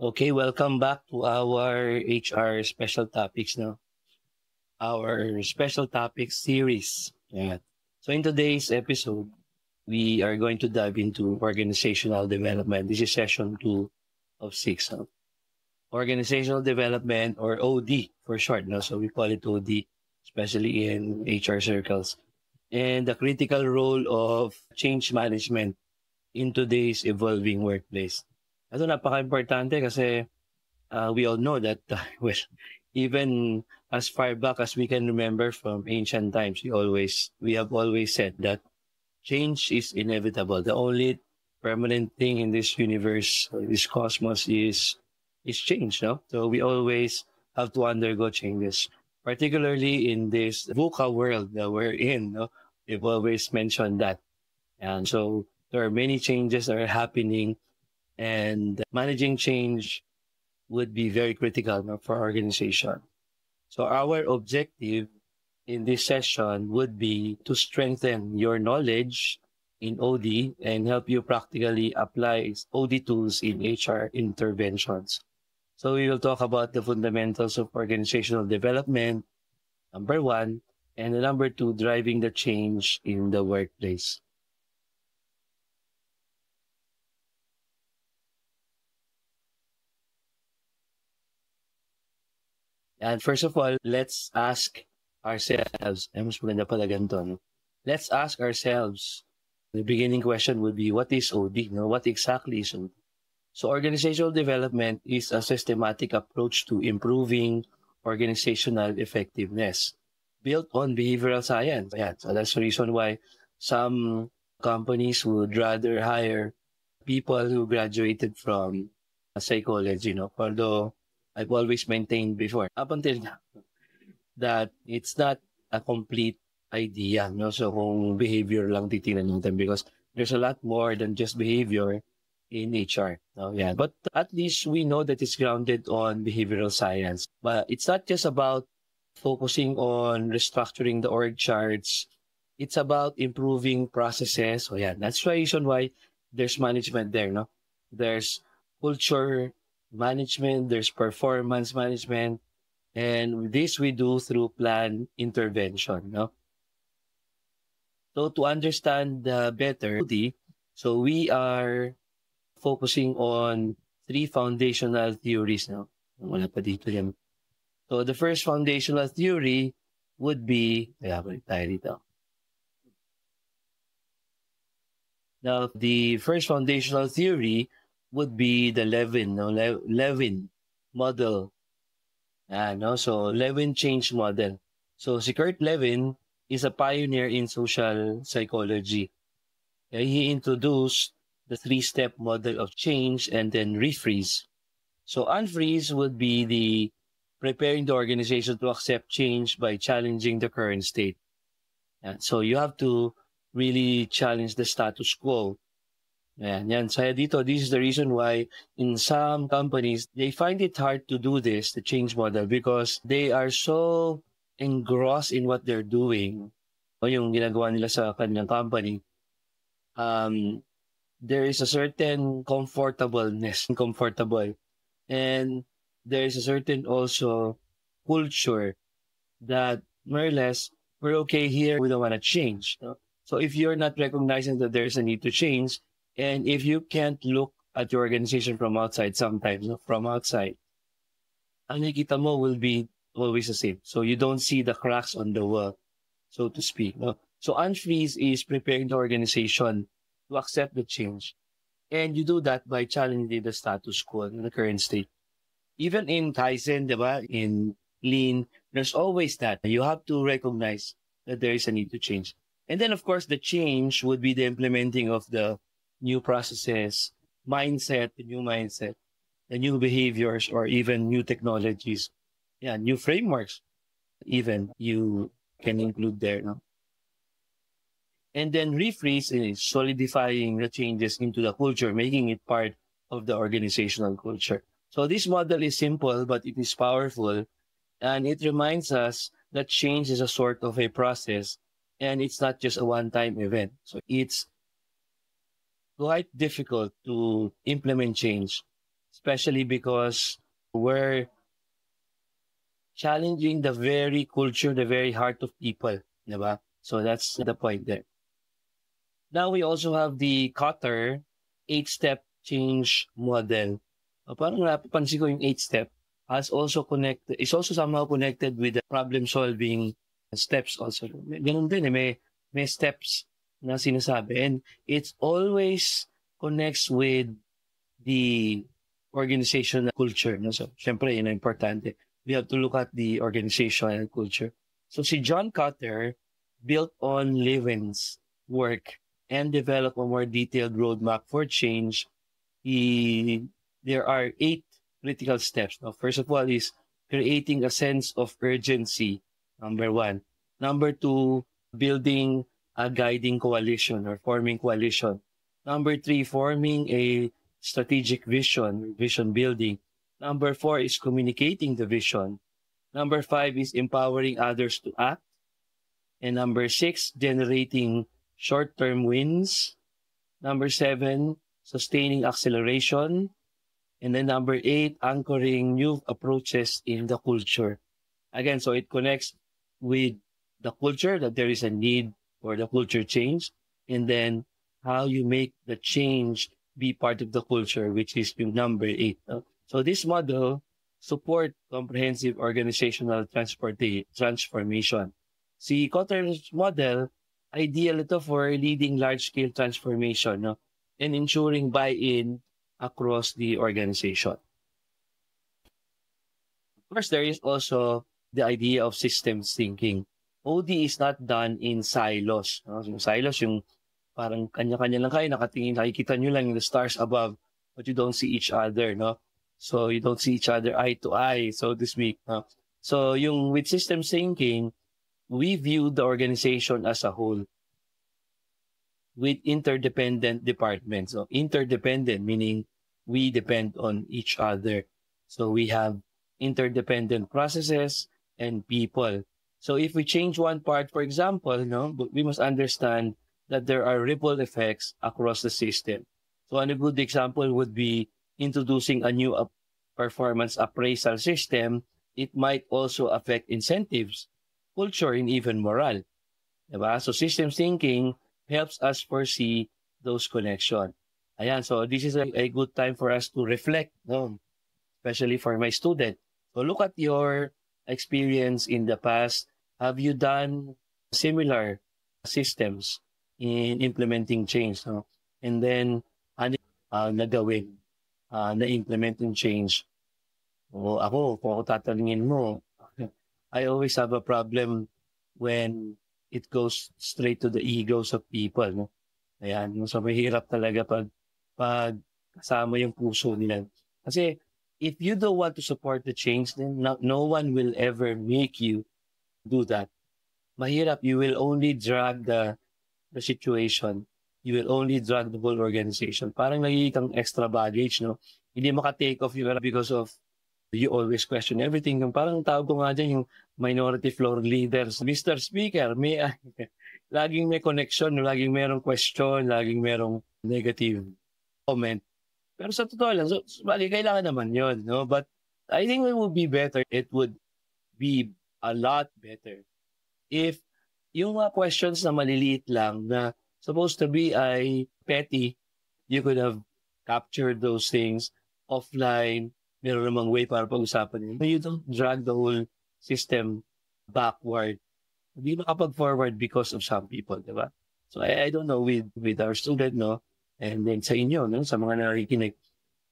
Okay, welcome back to our HR special topics, no? Our special topics series. Yeah. So in today's episode, we are going to dive into organizational development. This is session 2 of 6. No? Organizational development, or OD for short, no? So we call it OD, especially in HR circles. And the critical role of change management in today's evolving workplace. Ito napaka-importante kasi we all know that, well, even as far back as we can remember from ancient times, we have always said that change is inevitable. The only permanent thing in this universe, or this cosmos, is change. No, so we always have to undergo changes, particularly in this VUCA world that we're in. No, we've always mentioned that, and so there are many changes that are happening, and managing change would be very critical, no, for our organization. So our objective in this session would be to strengthen your knowledge in OD and help you practically apply OD tools in HR interventions. So we will talk about the fundamentals of organizational development, number one, and number two, driving the change in the workplace. And first of all, let's ask ourselves, mas maganda pala ganito, no? Let's ask ourselves, the beginning question would be, what is OD? No? What exactly is OD? So organizational development is a systematic approach to improving organizational effectiveness built on behavioral science. Yeah, so that's the reason why some companies would rather hire people who graduated from psychology, no? Although I've always maintained before, up until now, that it's not a complete idea, no? So kung behavior lang titingnan natin, because there's a lot more than just behavior in HR. No? Yeah. But at least we know that it's grounded on behavioral science. But it's not just about focusing on restructuring the org charts. It's about improving processes. So yeah, that's the reason why there's management there, no? There's culture management, there's performance management, and this we do through plan intervention, no? So to understand better, so we are focusing on three foundational theories, no? Wala pa dito yan. So the first foundational theory would be, balik tayo dito. Now, the first foundational theory would be the Levin, no? Levin model. No? So Levin change model. So si Kurt Levin is a pioneer in social psychology. He introduced the three-step model of change and then refreeze. So unfreeze would be the preparing the organization to accept change by challenging the current state. So you have to really challenge the status quo. Yan. Saya dito, this is the reason why in some companies, they find it hard to do this, the change model, because they are so engrossed in what they're doing, o yung ginagawa nila sa kanilang company. There is a certain comfortable, and there is a certain also culture that more or less, we're okay here, we don't want to change. No? So if you're not recognizing that there's a need to change, and if you can't look at your organization from outside sometimes, no? From outside, ang nakikita mo will be always the same. So you don't see the cracks on the wall, so to speak. No? So unfreeze is preparing the organization to accept the change. And you do that by challenging the status quo in the current state. Even in Kaizen, diba? In Lean, there's always that. You have to recognize that there is a need to change. And then, of course, the change would be the implementing of the new processes, the new mindset, the new behaviors, or even new technologies. Yeah, new frameworks, even you can include there. No? And then refreeze is solidifying the changes into the culture, making it part of the organizational culture. So this model is simple, but it is powerful. And it reminds us that change is a sort of a process, and it's not just a one-time event. So it's quite difficult to implement change especially because we're challenging the very culture, the very heart of people, diba? So that's the point there. Now we also have the Kotter 8-step change model. Parang napapansin ko yung 8-step is also somehow connected with the problem solving steps also. Ganun din may steps na sinasabi, and it's always connects with the organizational culture. No? So, syempre, yun ang importante. We have to look at the organizational culture. So, si John Kotter built on Levin's work and developed a more detailed roadmap for change. There are 8 critical steps. Now, first of all is creating a sense of urgency, number 1. Number 2, building a guiding coalition or forming coalition. Number 3, forming a strategic vision building. Number 4 is communicating the vision. Number 5 is empowering others to act. And number 6, generating short-term wins. Number 7, sustaining acceleration. And then number 8, anchoring new approaches in the culture. Again, so it connects with the culture, that there is a need for the culture change. And then how you make the change be part of the culture, which is yung number 8. So this model support comprehensive organizational transformation. Si Kotter's model, ideal ito for leading large-scale transformation, no? And ensuring buy-in across the organization. Of course, there is also the idea of systems thinking. OD is not done in silos. No? Yung silos, yung parang kanya-kanya lang kayo, nakikita nyo lang the stars above, but you don't see each other, no? So you don't see each other eye to eye, so to speak. No? So yung with systems thinking, we view the organization as a whole with interdependent departments. So interdependent meaning we depend on each other. So we have interdependent processes and people. So if we change one part, for example, no, we must understand that there are ripple effects across the system. So a good example would be introducing a new performance appraisal system. It might also affect incentives, culture, and even morale. Diba? So systems thinking helps us foresee those connections. Ayan, so this is a good time for us to reflect, no? Especially for my student. So look at your experience in the past. Have you done similar systems in implementing change? No? And then, ano nagawin na implementing change? O ako, kung ako tatanungin mo, I always have a problem when it goes straight to the egos of people. No? Ayan, so mahirap talaga pag kasama yung puso nila. Kasi if you don't want to support the change, then no one will ever make you do that. Mahirap, you will only drag the situation. You will only drag the whole organization. Parang nagiging kang extra baggage, no? Hindi maka-take off you because of you always question everything. Yung parang tawag ko nga dyan, yung minority floor leaders. Mr. Speaker, laging may connection, laging merong question, laging merong negative comment. Pero sa totoo lang, so, kailangan naman yun, no? But I think it would be better, it would be a lot better if yung mga questions na maliliit lang na supposed to be ay petty, you could have captured those things offline, meron namang way para pag-usapan yun. You don't drag the whole system backward. Hindi makapag-forward because of some people, di ba? So I don't know with our student, no? And then sa inyo, no? Sa mga nakikinig,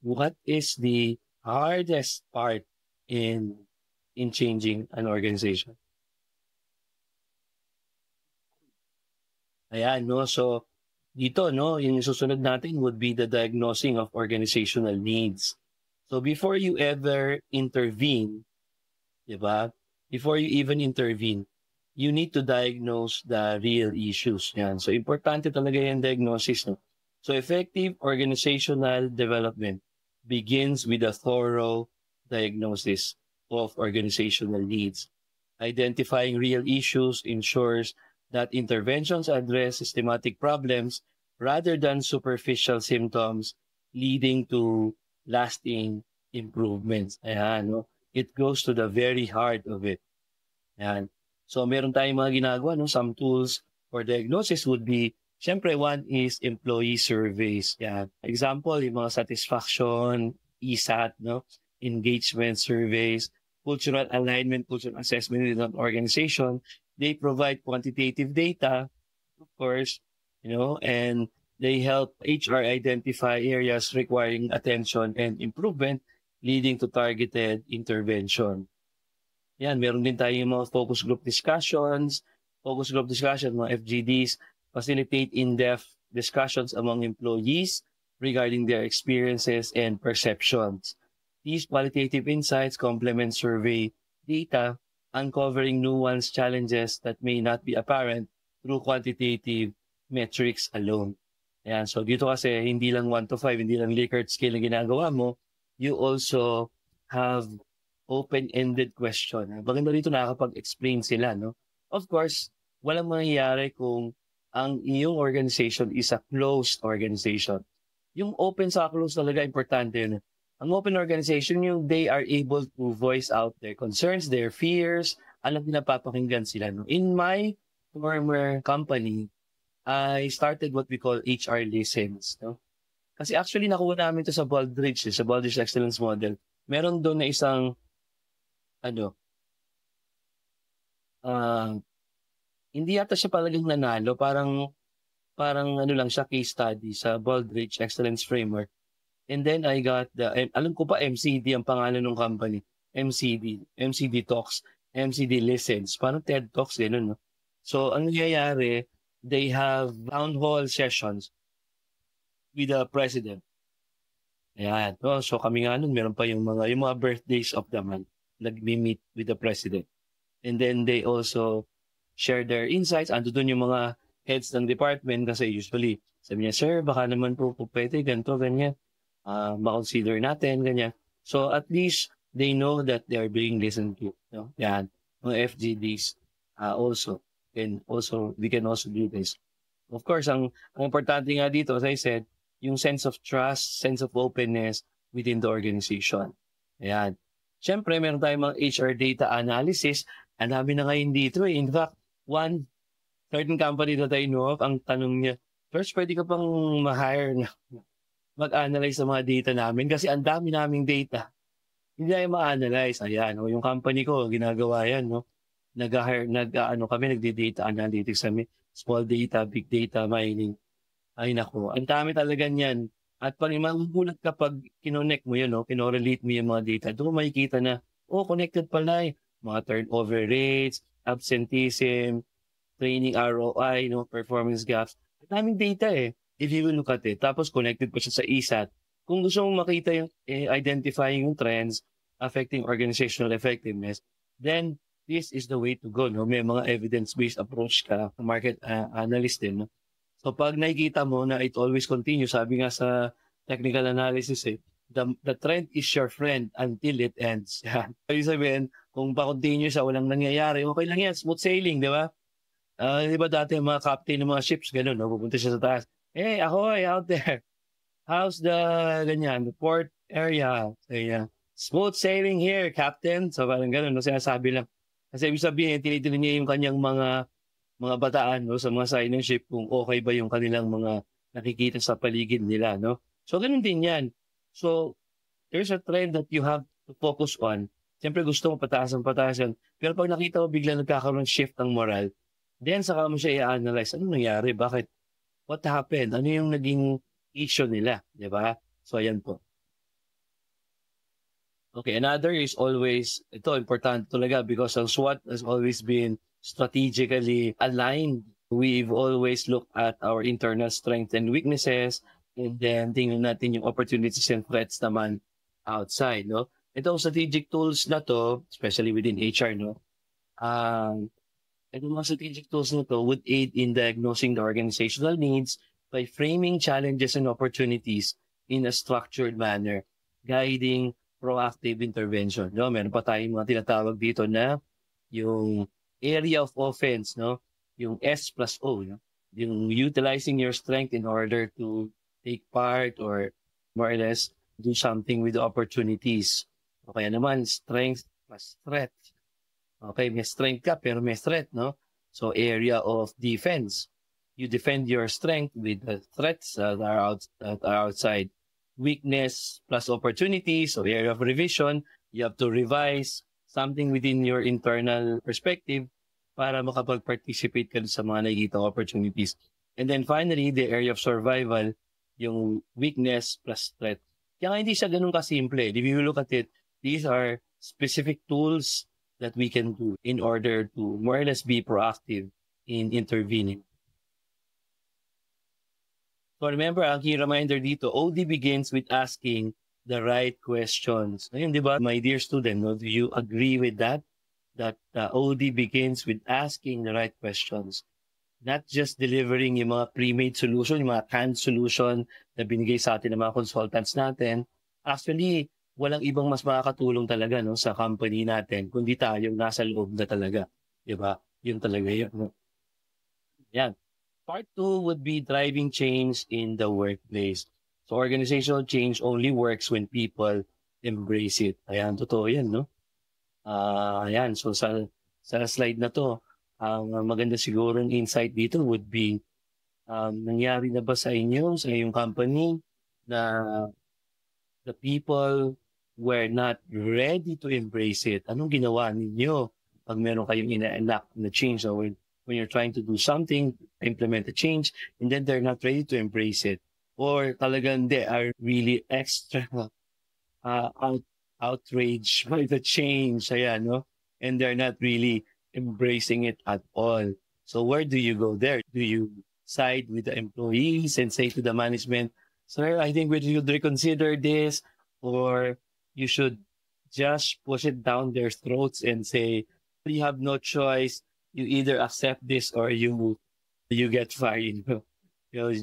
what is the hardest part in changing an organization? Ayan, no? So dito, no? Yung susunod natin would be the diagnosing of organizational needs. So before you ever intervene, diba? Before you even intervene, you need to diagnose the real issues. Yan. So importante talaga yung diagnosis. No? So effective organizational development begins with a thorough diagnosis of organizational needs. Identifying real issues ensures that interventions address systematic problems rather than superficial symptoms leading to lasting improvements. Ayan, no? It goes to the very heart of it. Ayan. So, meron tayong mga ginagawa, no? Some tools for diagnosis would be, syempre, one is employee surveys. Yan. Example, yung mga satisfaction, ESAT, no? Engagement surveys, cultural alignment, cultural assessment within an organization. They provide quantitative data, of course, and they help HR identify areas requiring attention and improvement, leading to targeted intervention. Yan, meron din tayong mga focus group discussions, mga FGDs, facilitate in-depth discussions among employees regarding their experiences and perceptions. These qualitative insights complement survey data, uncovering nuanced challenges that may not be apparent through quantitative metrics alone. Ayan, so dito kasi hindi lang 1 to 5, hindi lang Likert scale na ginagawa mo, you also have open-ended question. Maganda dito nakakapag-explain sila, no? Of course, walang mangyayari kung ang iyong organization is a closed organization. Yung open sa closed talaga importante yun. Ang open organization, yung they are able to voice out their concerns, their fears, alam pinapapakinggan sila. No? In my former company, I started what we call HR listens. No? Kasi actually nakuha namin ito sa Baldrige, sa Baldrige Excellence Model. Meron doon na isang hindi yata siya talagang nanalo, parang lang siya case study sa Baldrige Excellence Framework. And then I got alam ko pa MCD ang pangalan ng company. MCD Talks, MCD Listens, parang TED Talks din, no? So, ang nangyayari, they have town hall sessions with the president. Ayan. So, kami nga nun, meron pa yung mga birthdays of the month. Nag-meet with the president. And then they also share their insights. Ando doon yung mga heads ng department kasi usually sabi niya, sir, baka naman po pwede, ganito, ganyan. Ma-consider natin, ganyan. So at least they know that they are being listened to. No? Yan. Mga FGDs also. We can also do this. Of course, ang importante nga dito, as I said, yung sense of trust, sense of openness within the organization. Ayan. Siyempre, meron tayong mga HR data analysis. Ang dami na ngayon dito. In fact, one certain company that I know of, ang tanong niya, first, pwede ka pang ma-hire na mag-analyze sa mga data namin kasi ang dami naming data. Hindi tayo ma-analyze. Ayan, yung company ko, ginagawa yan. No? Kami, nagdi-data analytics kami. Small data, big data, mining. Ay, nako. Ang dami talaga niyan. At magugulat kapag kinonect mo yun, no? Kinorelate mo yung mga data. Doon makikita na, connected pala mga turnover rates, absenteeism, training ROI, performance gaps. Ang daming data if you will look at it. Tapos connected pa siya sa ESAT. Kung gusto mong makita yung identifying yung trends affecting organizational effectiveness, then this is the way to go. No? May mga evidence-based approach ka, market analyst din. No? So pag nakikita mo na it always continues, sabi nga sa technical analysis, the trend is your friend until it ends. Ibig sabihin, kung pa-continue siya, walang nangyayari, okay lang yan, smooth sailing, di ba? Di ba dati mga captain ng mga ships, gano'n, no? Pupunta siya sa taas. Hey, ahoy, out there. How's the port area? Ayan. Smooth sailing here, captain. So parang gano'n, no? Sinasabi lang. Kasi ibig sabihin, tinitingnan niya yung kanyang mga bataan, no, sa mga sign ng ship kung okay ba yung kanilang mga nakikita sa paligid nila, no? So, ganun din yan. So, there's a trend that you have to focus on. Siyempre, gusto mo pataas. Pero pag nakita mo bigla nagkakaroon ng shift ng moral, then saka mo siya i-analyze. Ano nangyari? Bakit? What happened? Ano yung naging issue nila? Di ba? So, ayan po. Okay, another is always, ito important talaga because ang SWOT has always been strategically aligned. We've always looked at our internal strengths and weaknesses and then tingnan natin yung opportunities and threats naman outside, no? Itong strategic tools na to, especially within HR, no? Itong mga strategic tools na to would aid in diagnosing the organizational needs by framing challenges and opportunities in a structured manner, guiding proactive intervention. No? Meron pa tayong mga tinatawag dito na yung area of offense, no? Yung S plus O, no? Yung utilizing your strength in order to take part or more or less do something with the opportunities. O kaya naman, strength plus threat. Okay, may strength ka pero may threat, no? So area of defense. You defend your strength with the threats that are outside. Weakness plus opportunities, so area of revision. You have to revise something within your internal perspective para makapag-participate ka sa mga nakikita opportunities. And then finally, the area of survival, yung weakness plus threat. Kaya hindi siya ganun kasimple. If you look at it, these are specific tools that we can do in order to more or less be proactive in intervening. So remember, ang key reminder dito, OD begins with asking the right questions. Ngayon, di ba, my dear student, no, do you agree with that? That OD begins with asking the right questions. Not just delivering yung mga pre-made solution, yung mga canned solution na binigay sa atin ng mga consultants natin. Actually, walang ibang mas makakatulong talaga, no, sa company natin kundi tayong nasa loob na talaga. Diba? Yun talaga yun. No? Yan. Part 2 would be driving change in the workplace. So organizational change only works when people embrace it. Ayan, totoo yan, no? Ayan, so sa slide na to, ang maganda siguro ng insight dito would be, nangyari na ba sa inyo, sa iyong company, na the people were not ready to embrace it? Anong ginawa ninyo pag meron kayong ina-enact na change, or when you're trying to do something, implement a change, and then they're not ready to embrace it? Or talagang they are really extra outraged by the change, ayan, no? And they're not really embracing it at all. So where do you go there? Do you side with the employees and say to the management, sir, I think we should reconsider this, or you should just push it down their throats and say, you have no choice. You either accept this or you get fired.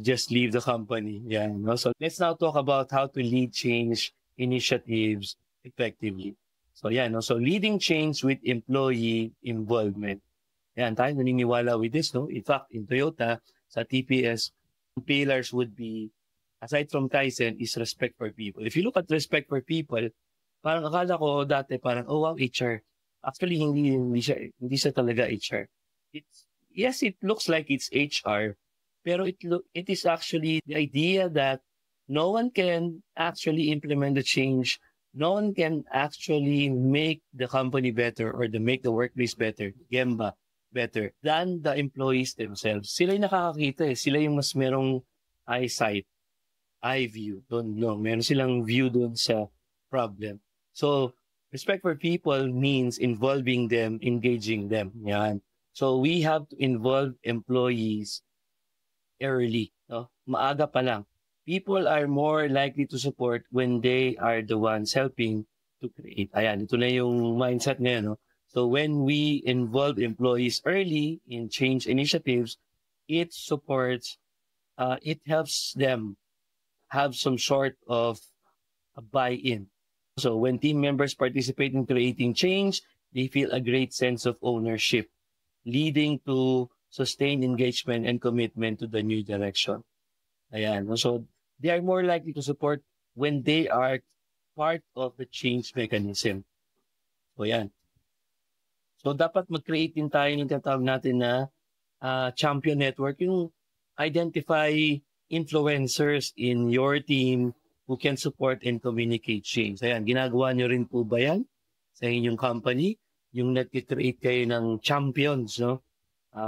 Just leave the company. Yeah. No? So let's now talk about how to lead change initiatives effectively. So yeah, no? So leading change with employee involvement. Yan, tayo naniniwala with this, no? In fact, in Toyota, sa TPS, pillars would be, aside from Kaizen, is respect for people. If you look at respect for people, parang akala ko dati parang, oh wow, HR. Actually, hindi siya talaga HR. Yes, it looks like it's HR, pero it is actually the idea that no one can actually implement the change. No one can actually make the company better or make the workplace better, Gemba better than the employees themselves. Sila yung nakakakita eh. Sila yung mas merong eyesight, eye view. Meron silang view doon sa problem. So, respect for people means involving them, engaging them. Yan. So, we have to involve employees early. No? Maaga pa lang. People are more likely to support when they are the ones helping to create. Ayan, ito na yung mindset ngayon. No? So when we involve employees early in change initiatives, it supports, it helps them have some sort of a buy-in. So when team members participate in creating change, they feel a great sense of ownership, leading to sustained engagement and commitment to the new direction. Ayan. So they are more likely to support when they are part of the change mechanism. So yan. So dapat mag-create din tayo ng tinatawag natin na champion network, yung identify influencers in your team who can support and communicate change. Ayan, ginagawa nyo rin po ba yan sa inyong company? Yung nag-create kayo ng champions, no?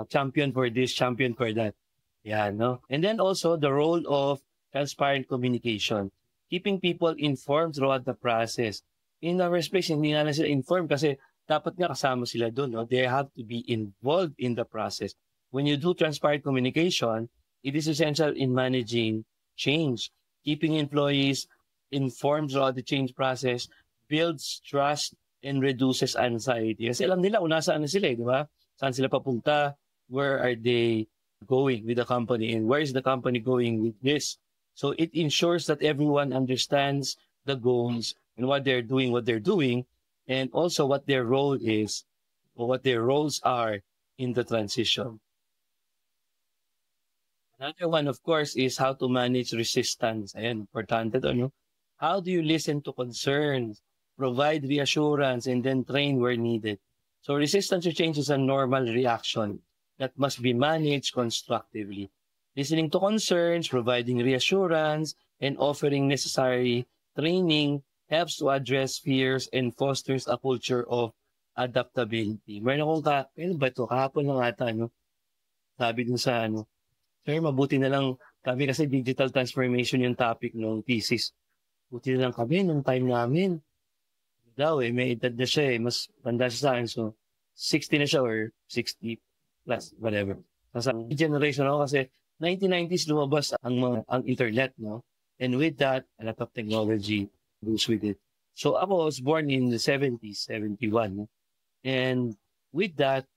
Champion for this, champion for that. Yan, no? And then also the role of transparent communication. Keeping people informed throughout the process. In our space, hindi nga na sila informed kasi dapat nga kasama sila doon. No? They have to be involved in the process. When you do transparent communication, it is essential in managing change. Keeping employees informed throughout the change process builds trust and reduces anxiety. Kasi alam nila kung nasaan na sila, di ba? Saan sila papunta? Where are they going with the company? And where is the company going with this? So it ensures that everyone understands the goals and what they're doing, and also what their role is or what their roles are in the transition. Another one, of course, is how to manage resistance. Ayan, importante to, no? How do you listen to concerns, provide reassurance, and then train where needed? So resistance to change is a normal reaction that must be managed constructively. Listening to concerns, providing reassurance, and offering necessary training helps to address fears and fosters a culture of adaptability. Meron akong ano ba ito? Kahapon lang ata, no? Sabi dun sa sir, mabuti na lang kami kasi digital transformation yung topic ng thesis. Buti na lang kami nung time namin. Daw may edad na siya mas tanda siya sa akin. So, 60 na siya or 60 plus, whatever. Nasa generation ako kasi 1990s lumabas ang internet, no? And with that, a lot of technology goes with it. So ako was born in the 70s, 71. And with that,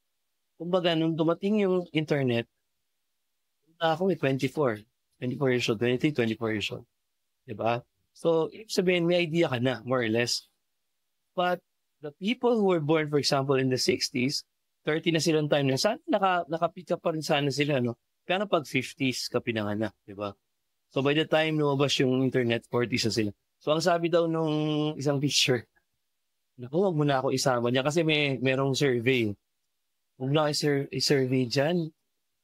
kumbaga, nung dumating yung internet, ako 24 years old, 23, 24 years old. Diba? So, ibig sabihin, may idea ka na, more or less. But the people who were born, for example, in the 60s, 30 na silang time na, sana naka-pick up pa rin sana sila, no? Pero pag 50s ka pinanganak, diba? So, by the time lumabas yung internet, 40s na sila. So, ang sabi daw nung isang teacher, naku, wag mo na ako isama niya kasi merong survey. Huwag na i-survey dyan.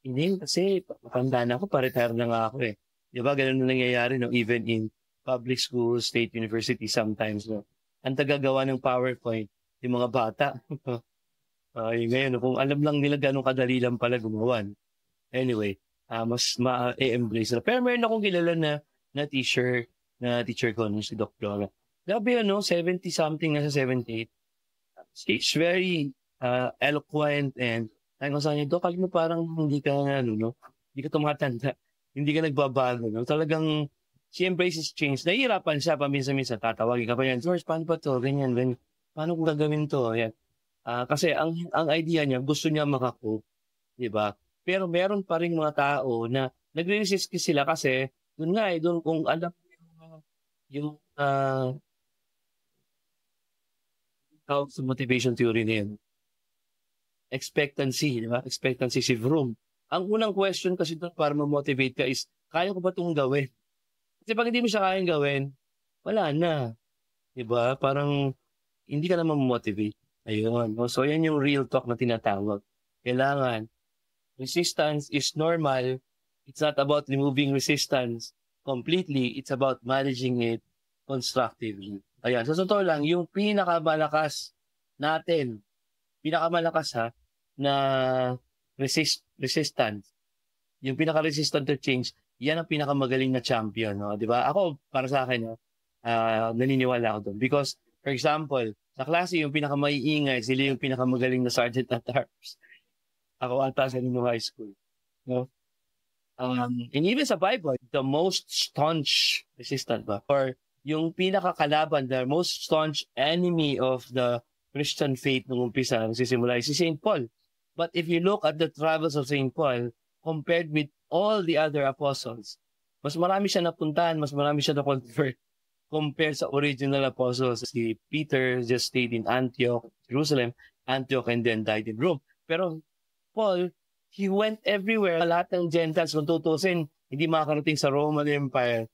Hindi, kasi matanda na ako, pa-retire na nga ako eh. Diba, ganun na nangyayari, no? Even in public schools, state university sometimes, no? Ang tagagawa ng PowerPoint, yung mga bata. Ngayon, no? Kung alam lang nila gano'ng kadali lang pala gumawan. Anyway, mas ma-embrace na. Pero meron akong kilala na teacher ko, si Doc Flora. Grabe, 70-something na sa 78. She's very eloquent and ay ko sa kanya, Doc, alam mo parang hindi ka, hindi ka tumatanda. Hindi ka nagbabago, no? Talagang, she embraces change. Nahihirapan siya paminsan-minsan. Tatawagin ka pa yan, George, paano ba to? Ganyan. Paano kung gagawin to? Yan. Kasi ang idea niya, gusto niya makakope. Diba? Pero meron pa rin mga tao na nagre-resist sila kasi, doon nga doon kung alam yung tawag sa motivation theory na yun. Expectancy, di ba? Expectancy si Vroom. Ang unang question kasi doon para ma-motivate ka is, kaya ko ba itong gawin? Kasi pag hindi mo siya kayang gawin, wala na. Di ba? Parang hindi ka na ma-motivate. Ayun. So, yan yung real talk na tinatawag. Kailangan, resistance is normal. It's not about removing resistance completely. It's about managing it constructively. Ayan. So, totoo lang, yung pinakamalakas na resistance, yung pinaka-resistant to change, yan ang pinakamagaling na champion, no? 'Di ba? Ako, para sa akin, naniniwala ako doon. Because, for example, sa klase, yung pinakamaiingay, sila yung pinakamagaling na sergeant at arms. Ako ata sa Nino High School. No? And even sa Bible, the most staunch resistant ba? Or yung pinakakalaban, the most staunch enemy of the Christian faith nung umpisa, nagsisimula si St. Paul. But if you look at the travels of St. Paul, compared with all the other apostles, mas marami siya napuntahan, mas marami siya na-convert compared sa original apostles. Si Peter just stayed in Antioch, Jerusalem, and then died in Rome. Pero Paul, he went everywhere. Lahat ng Gentiles, kung tutusin, hindi makakarating sa Roman Empire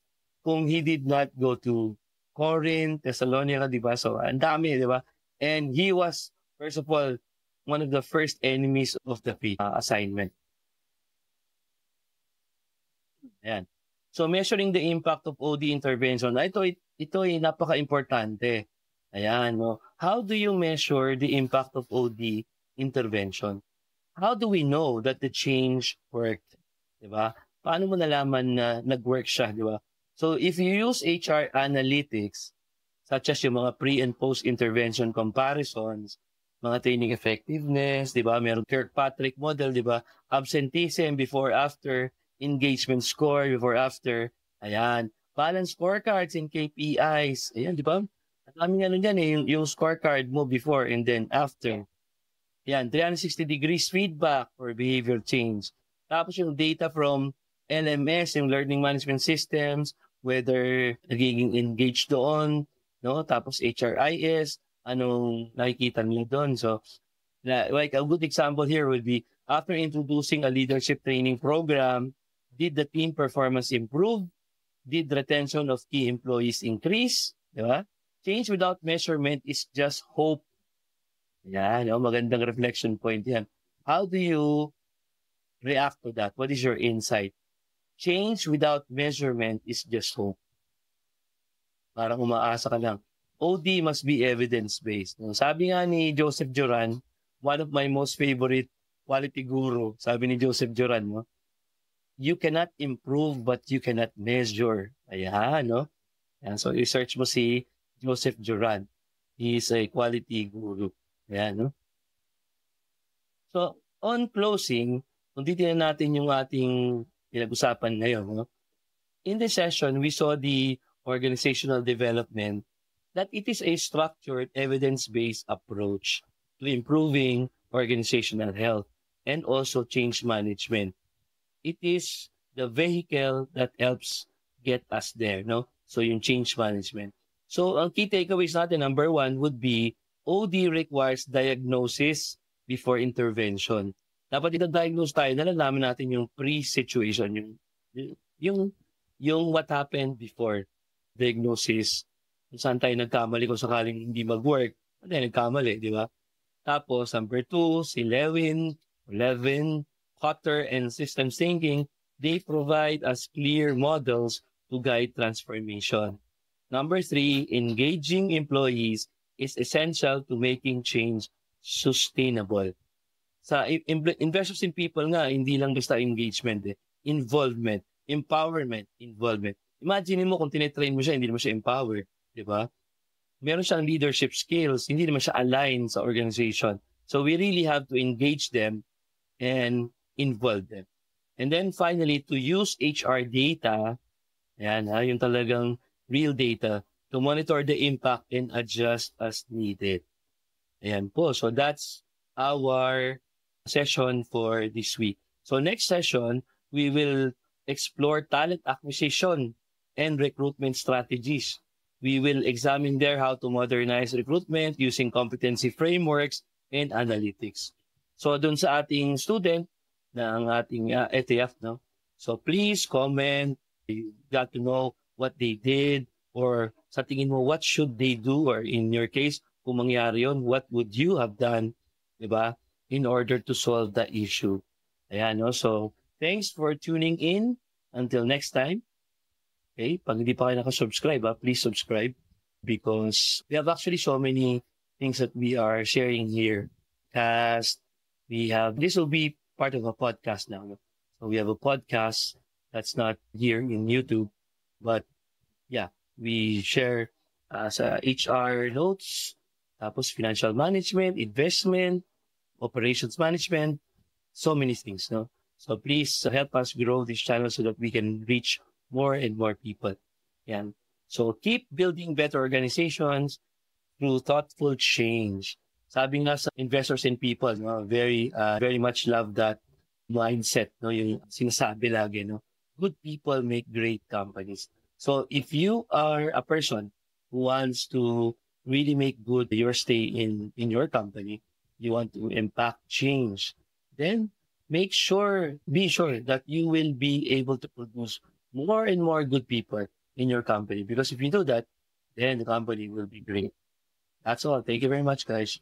kung he did not go to Corinth, Thessalonica, di ba? So, ang dami, di ba? And he was, first of all, one of the first enemies of the faith assignment. Ayan. So, measuring the impact of OD intervention, ito ay napaka-importante. Ayan, no? How do you measure the impact of OD intervention? How do we know that the change worked? Diba? Paano mo nalaman na nag-work siya, diba? So, if you use HR analytics, such as yung mga pre- and post-intervention comparisons, mga training effectiveness, diba? Meron Kirkpatrick model, diba? Absenteeism, before, after, engagement score, before, after, ayan. Balance scorecards and KPIs, ayan, diba? Ang daming ano dyan yung scorecard mo before and then after. Yan, 360 degrees feedback for behavior change. Tapos yung data from LMS, yung learning management systems, whether nagiging engaged doon, no? Tapos HRIS, anong nakikita nila doon. So, like a good example here would be, after introducing a leadership training program, did the team performance improve? Did retention of key employees increase? Di ba? Change without measurement is just hope. Yan, no? Magandang reflection point yan. How do you react to that? What is your insight? Change without measurement is just hope. Parang umaasa ka lang. OD must be evidence-based. No? Sabi nga ni Joseph Joran, one of my most favorite quality guru, sabi ni Joseph Joran, no? You cannot improve but you cannot measure. Ayan, no? Ayan, so research mo si Joseph Joran. He is a quality guru. Ayan, no? So, on closing, kung titignan natin yung ating pinag-usapan ngayon, no? In this session, we saw the organizational development that it is a structured, evidence-based approach to improving organizational health and also change management. It is the vehicle that helps get us there, no? So yung change management. So ang key takeaways natin, number one would be OD requires diagnosis before intervention. Dapat ita-diagnose tayo, nalalaman natin yung pre-situation, yung what happened before diagnosis, kung saan tayo nagkamali kung sakaling hindi mag-work, tayo nagkamali, di ba? Tapos, number two, si Levin, Cotter, and systems thinking, they provide us clear models to guide transformation. Number three, engaging employees is essential to making change sustainable. Sa investors in people nga, hindi lang basta engagement, involvement, empowerment, involvement. Imagine mo kung tinetrain mo siya, hindi naman siya empower, di ba? Meron siyang leadership skills, hindi naman siya aligned sa organization. So we really have to engage them and involve them. And then finally, to use HR data, yan, yung talagang real data, to monitor the impact and adjust as needed. Ayan po. So that's our session for this week. So next session, we will explore talent acquisition and recruitment strategies. We will examine there how to modernize recruitment using competency frameworks and analytics. So dun sa ating student ng ating ETF, no? So please comment. You got to know what they did, or sa tingin mo, what should they do, or in your case, kung mangyari yun, what would you have done, di ba, in order to solve the issue. Ayan, no? So thanks for tuning in. Until next time. Okay, pag hindi pa kayo nakasubscribe, please subscribe, because we have actually so many things that we are sharing here. Cast, this will be part of a podcast now. No? So we have a podcast that's not here in YouTube, but yeah, we share sa HR notes, tapos financial management, investment, operations management, so many things, no? So please help us grow this channel so that we can reach more and more people. Yan. So keep building better organizations through thoughtful change. Sabi nga sa investors and people, no, very much love that mindset, no, yung sinasabi lagi, no. Good people make great companies. So if you are a person who wants to really make good your stay in your company, you want to impact change, then be sure that you will be able to produce more and more good people in your company. Because if you do that, then the company will be great. That's all. Thank you very much, guys.